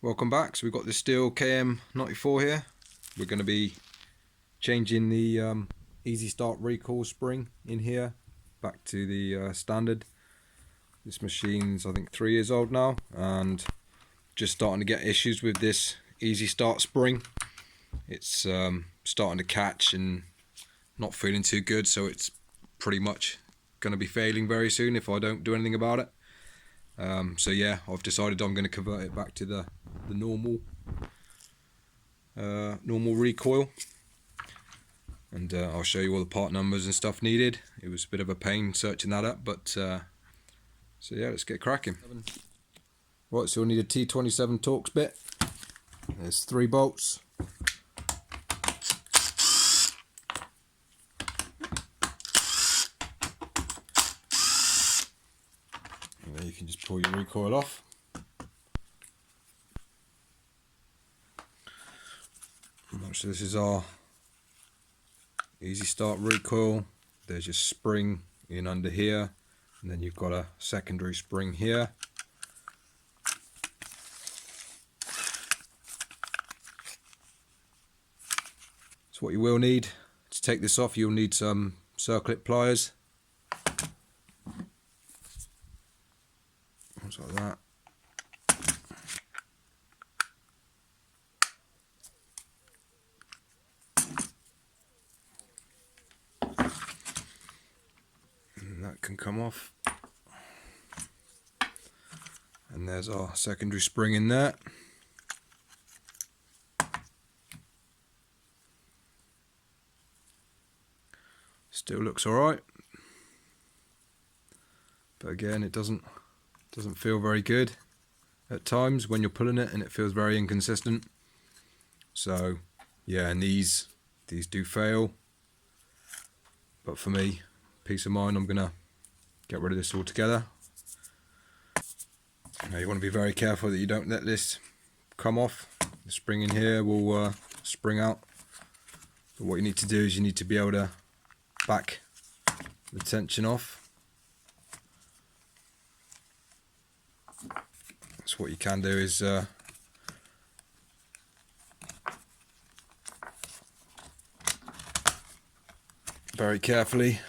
Welcome back. So we've got the Stihl KM94 here. We're going to be changing the Easy Start recoil spring in here back to the standard. This machine's I think 3 years old now and just starting to get issues with this Easy Start spring. It's starting to catch and not feeling too good, so it's pretty much going to be failing very soon if I don't do anything about it. So yeah, I've decided I'm going to convert it back to the normal recoil, and I'll show you all the part numbers and stuff needed. It was a bit of a pain searching that up, but so yeah, let's get cracking. Right, so we'll need a T27 Torx bit. There's 3 bolts. And then you can just pull your recoil off. So this is our Easy Start recoil. There's your spring in under here, and then you've got a secondary spring here. So what you will need to take this off, you'll need some circlip pliers. Just like that. That can come off, and there's our secondary spring in there. Still looks alright, but again it doesn't feel very good at times when you're pulling it, and it feels very inconsistent. So yeah, and these do fail, but for me, peace of mind, I'm gonna get rid of this altogether. Now you want to be very careful that you don't let this come off. The spring in here will spring out, but what you need to do is you need to be able to back the tension off. So what you can do is very carefully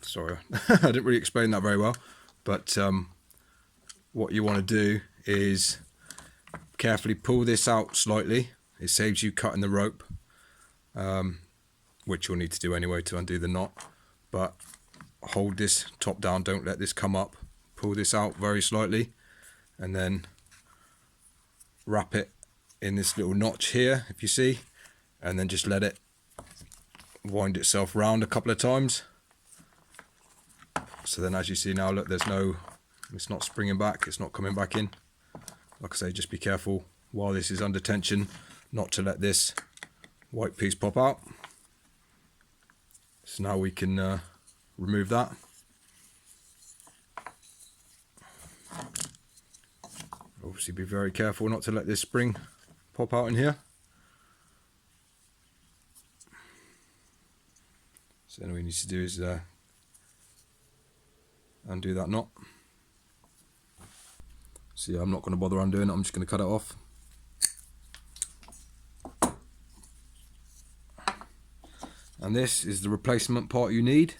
sorry, I didn't really explain that very well, but what you want to do is carefully pull this out slightly. It saves you cutting the rope, which you'll need to do anyway to undo the knot, but hold this top down, don't let this come up. Pull this out very slightly and then wrap it in this little notch here, if you see, and then just let it wind itself round a couple of times. So then, as you see now, look, it's not springing back, it's not coming back in. Like I say, just be careful while this is under tension not to let this white piece pop out. So now we can remove that. Obviously be very careful not to let this spring pop out in here. So then all we need to do is undo that knot. So yeah, I'm not going to bother undoing it, I'm just going to cut it off. And this is the replacement part you need.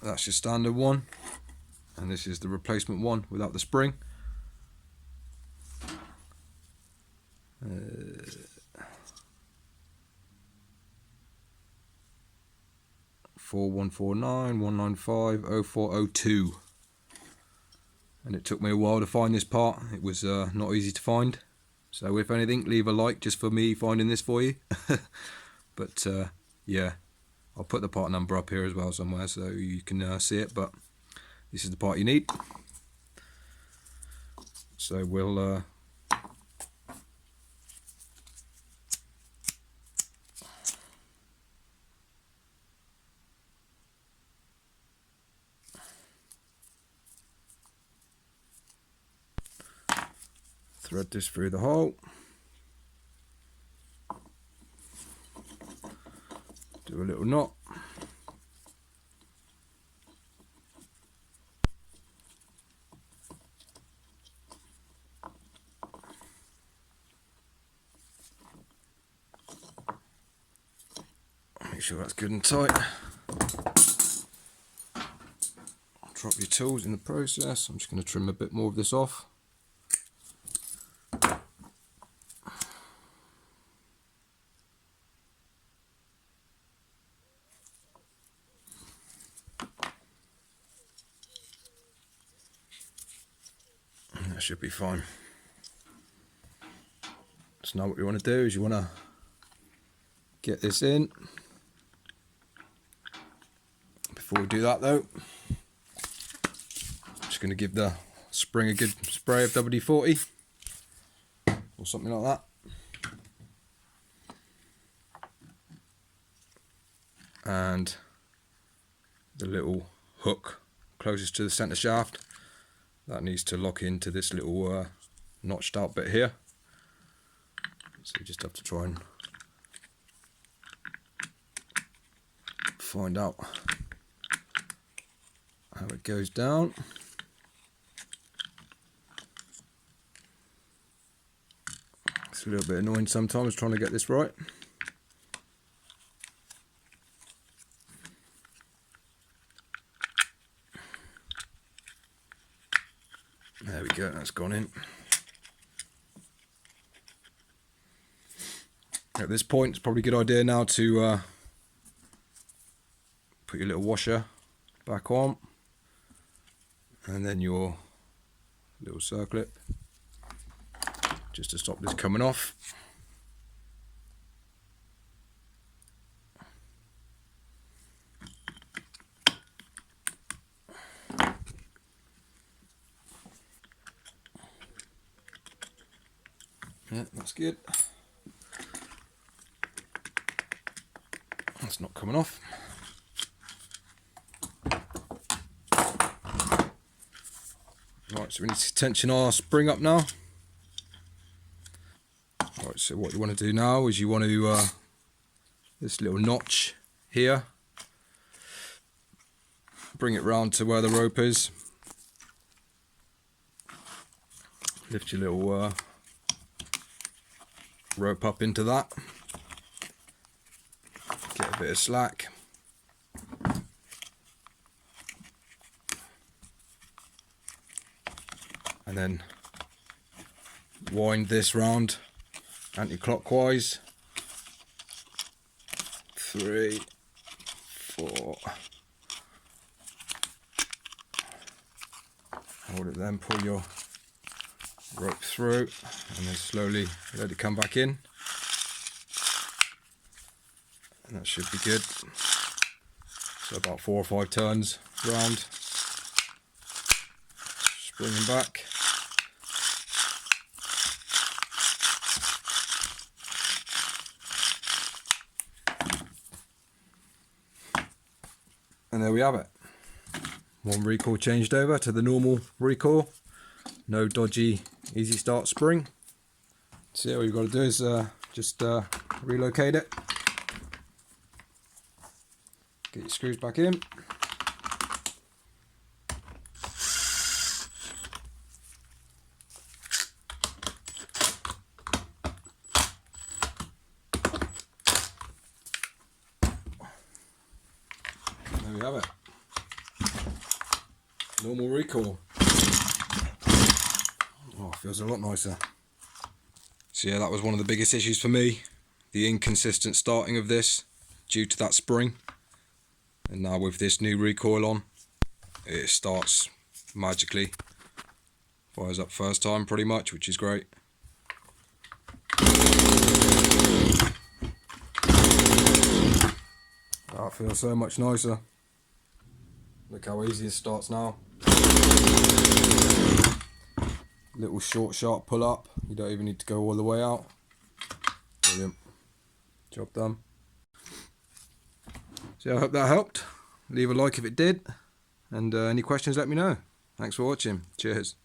That's your standard one, and this is the replacement one without the spring. 4149-195-0402, and it took me a while to find this part. It was not easy to find, so if anything, leave a like just for me finding this for you. But yeah, I'll put the part number up here as well somewhere so you can see it, but this is the part you need. So we'll thread this through the hole. Do a little knot. Make sure that's good and tight. Drop your tools in the process. I'm just going to trim a bit more of this off. That should be fine. So now what you want to do is you want to get this in. Before we do that though, I'm just going to give the spring a good spray of WD-40 or something like that. And the little hook closest to the centre shaft, that needs to lock into this little notched out bit here. So you just have to try and find out how it goes down. It's a little bit annoying sometimes trying to get this right. There we go, that's gone in. At this point, it's probably a good idea now to put your little washer back on, and then your little circlip, just to stop this coming off. Yeah, that's good. That's not coming off. Right, so we need to tension our spring up now. Right, so what you want to do now is you want to this little notch here, bring it round to where the rope is. Lift your little rope up into that. Get a bit of slack. And then wind this round anti-clockwise. 3, 4. Hold it, then pull your rope through and then slowly let it come back in. And that should be good. So about 4 or 5 turns round. Springing back. And there we have it. One recoil changed over to the normal recoil. No dodgy easy start spring. So yeah, all you've got to do is just relocate it. Get your screws back in. There we have it. Normal recoil. Oh, feels a lot nicer. So yeah, that was one of the biggest issues for me. The inconsistent starting of this due to that spring. And now with this new recoil on, it starts magically. Fires up first time pretty much, which is great. That feels so much nicer. Look how easy it starts now. Little short sharp pull up, you don't even need to go all the way out. Brilliant. Job done. So I hope that helped. Leave a like if it did, and any questions let me know. Thanks for watching. Cheers.